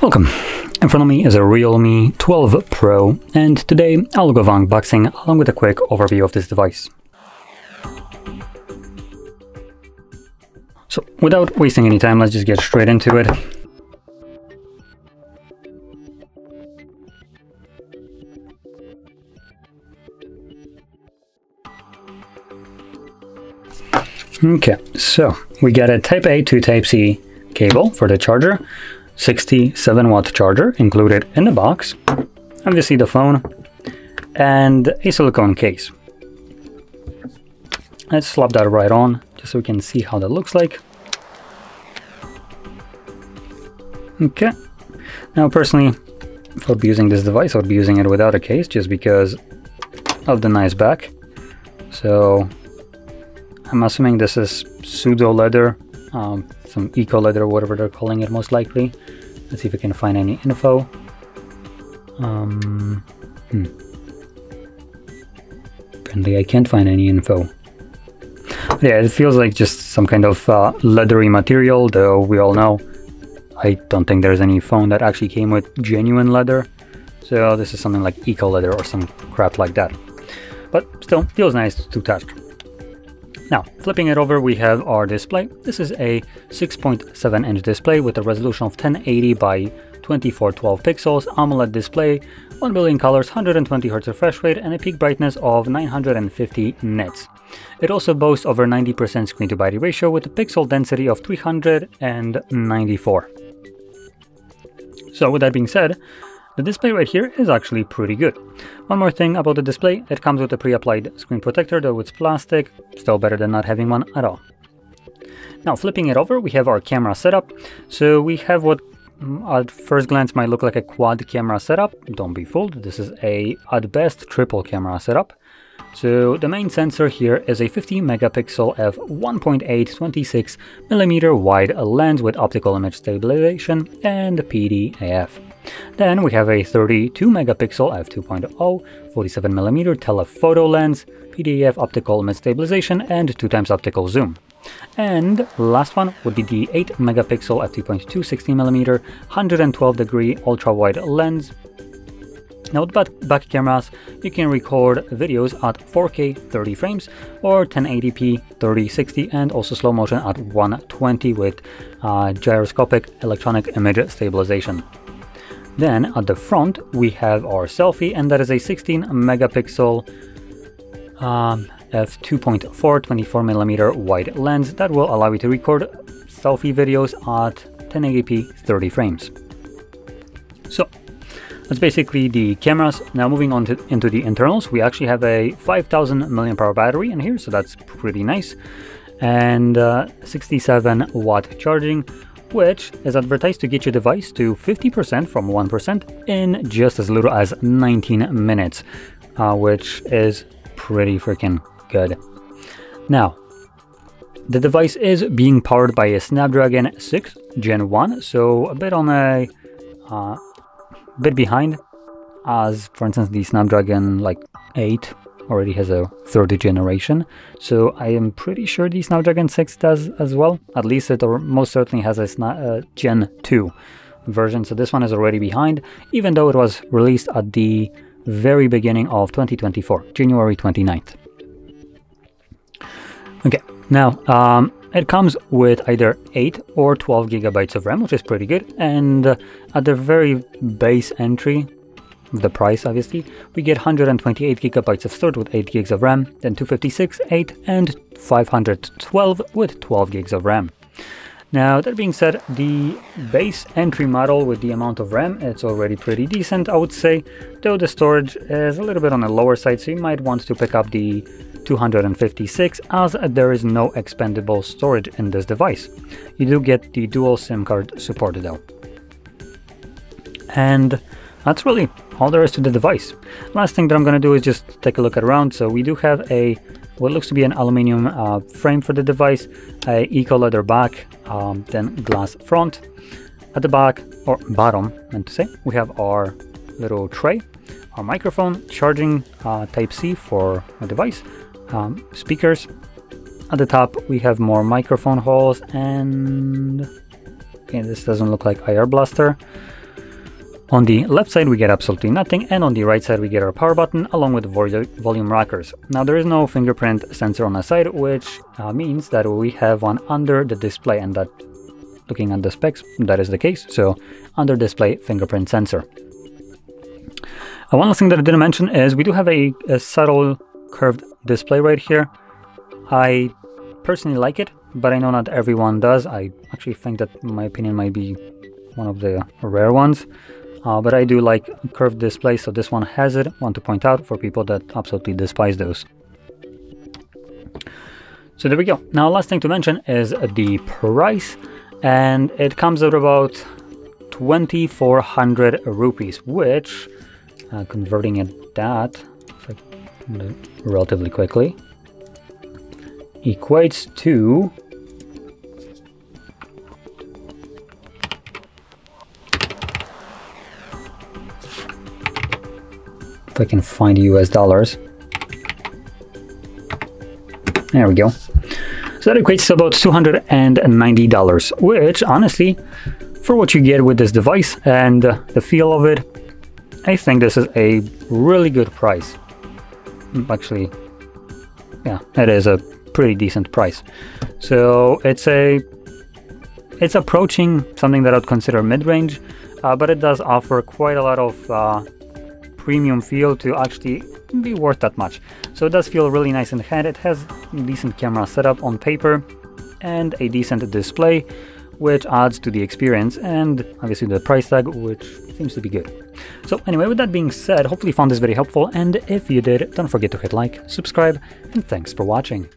Welcome! In front of me is a Realme 12 Pro, and today I'll go unboxing along with a quick overview of this device. So without wasting any time, let's just get straight into it. Okay, so we got a Type A to Type C cable for the charger, 67-watt charger included in the box, obviously the phone, and a silicone case. Let's slap that right on, just so we can see how that looks like. Okay, now personally, if I'd be using this device, I would be using it without a case, just because of the nice back. So I'm assuming this is pseudo leather, some eco leather, whatever they're calling it, most likely. Let's see if we can find any info. Apparently I can't find any info. But yeah, it feels like just some kind of leathery material, though we all know I don't think there's any phone that actually came with genuine leather. So this is something like eco leather or some crap like that. But still, feels nice to touch. Now, flipping it over, we have our display. This is a 6.7-inch display with a resolution of 1080 by 2412 pixels, AMOLED display, 1 billion colors, 120 Hz refresh rate, and a peak brightness of 950 nits. It also boasts over 90% screen-to-body ratio with a pixel density of 394. So with that being said, the display right here is actually pretty good. One more thing about the display, it comes with a pre-applied screen protector, though it's plastic, still better than not having one at all. Now flipping it over, we have our camera setup. So we have what at first glance might look like a quad camera setup. Don't be fooled, this is at best triple camera setup. So the main sensor here is a 50 megapixel f1.8 26mm wide lens with optical image stabilization and PDAF. Then we have a 32 megapixel f2.0 47mm telephoto lens, PDAF optical image stabilization and 2x optical zoom. And last one would be the 8 megapixel f2.2 60mm 112 degree ultra wide lens. Now with back cameras, you can record videos at 4K 30 frames or 1080p 3060 and also slow motion at 120 with gyroscopic electronic image stabilization. Then at the front we have our selfie, and that is a 16 megapixel f2.4 24mm wide lens that will allow you to record selfie videos at 1080p 30 frames. So that's basically the cameras. Now moving on into the internals, we actually have a 5000 mAh battery in here, so that's pretty nice, and 67-watt charging, which is advertised to get your device to 50% from 1% in just as little as 19 minutes, which is pretty freaking good. Now, the device is being powered by a Snapdragon 6 Gen 1, so a bit on a bit behind, as for instance the Snapdragon 8 already has a 3rd generation, so I am pretty sure the Snapdragon 6 does as well. At least it most certainly has a Gen 2 version, so this one is already behind, even though it was released at the very beginning of 2024, January 29th. Okay, now it comes with either 8 or 12 gigabytes of RAM, which is pretty good, and at the very base entry, the price obviously, we get 128 gigabytes of storage with 8 gigs of RAM, then 256, 8, and 512 with 12 gigs of RAM. Now that being said, the base entry model with the amount of RAM, it's already pretty decent, I would say, though the storage is a little bit on the lower side, so you might want to pick up the 256, as there is no expandable storage in this device. You do get the dual SIM card support though. And that's really all there is to the device. Last thing that I'm going to do is just take a look around. So we do have what looks to be an aluminum frame for the device, a eco leather back, then glass front. At the back, or bottom, meant to say, we have our little tray, our microphone, charging Type C for a device, speakers. At the top we have more microphone holes, and okay, this doesn't look like IR blaster. On the left side we get absolutely nothing, and on the right side we get our power button along with volume rockers. Now there is no fingerprint sensor on the side, which means that we have one under the display, and that, looking at the specs, that is the case. So under display fingerprint sensor. One last thing that I didn't mention is we do have a subtle curved display right here. I personally like it, but I know not everyone does. I actually think that, in my opinion, might be one of the rare ones. But I do like curved displays, so this one has it. Want to point out for people that absolutely despise those. So there we go. Now last thing to mention is the price, and it comes at about 2,400 rupees, which converting it that, if I can do it relatively quickly, equates to if I can find US dollars. There we go. So that equates to about $290, which honestly, for what you get with this device and the feel of it, I think this is a really good price. Actually, yeah, it is a pretty decent price. So it's approaching something that I'd consider mid-range, but it does offer quite a lot of premium feel to actually be worth that much. So it does feel really nice in the hand. It has decent camera setup on paper and a decent display, which adds to the experience, and obviously the price tag, which seems to be good. So anyway, with that being said, hopefully you found this very helpful, and if you did, don't forget to hit like, subscribe, and thanks for watching.